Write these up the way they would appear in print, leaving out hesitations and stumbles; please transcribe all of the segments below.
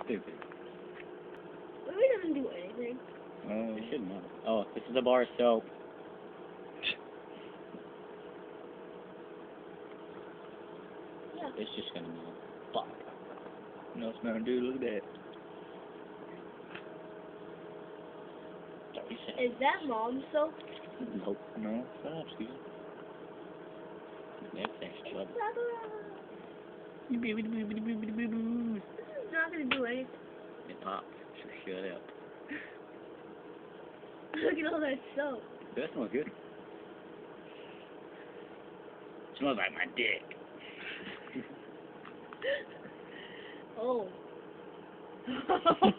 stupid. It doesn't do anything. Oh, it should know. Oh, this is a bar of soap. Yeah. It's just gonna melt. Fuck. No, it's not, dude. Look at that. 30 Is seconds. that mom soap? Nope. No. Shut up, Steven. That's extra trouble. This is not gonna do anything. It popped. So shut up. Look at all that soap. That smells good. Smells like my dick. Oh. Oh god.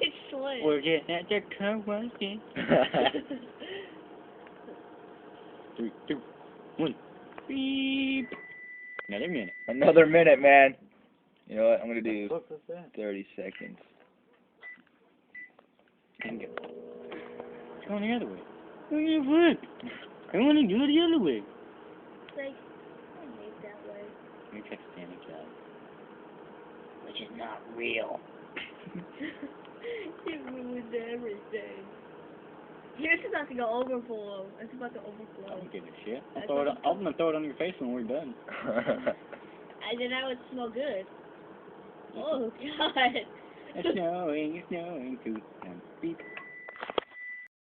It's slim. We're getting at the car wash. 3, 2, 1. Beep. Another minute. Another minute, man. You know what? I'm gonna do What was that? 30 seconds. And go. It's going the other way. Look. I want to do it the other way. Like, I made that way. You check the damage out. Which is not real. It ruined everything. Here's about to go overflow. It's about to I overflow. don't give a shit. That's I'm what gonna throw it on your face when we're done. And then that would smell good. Oh god. It's snowing, too. Beep.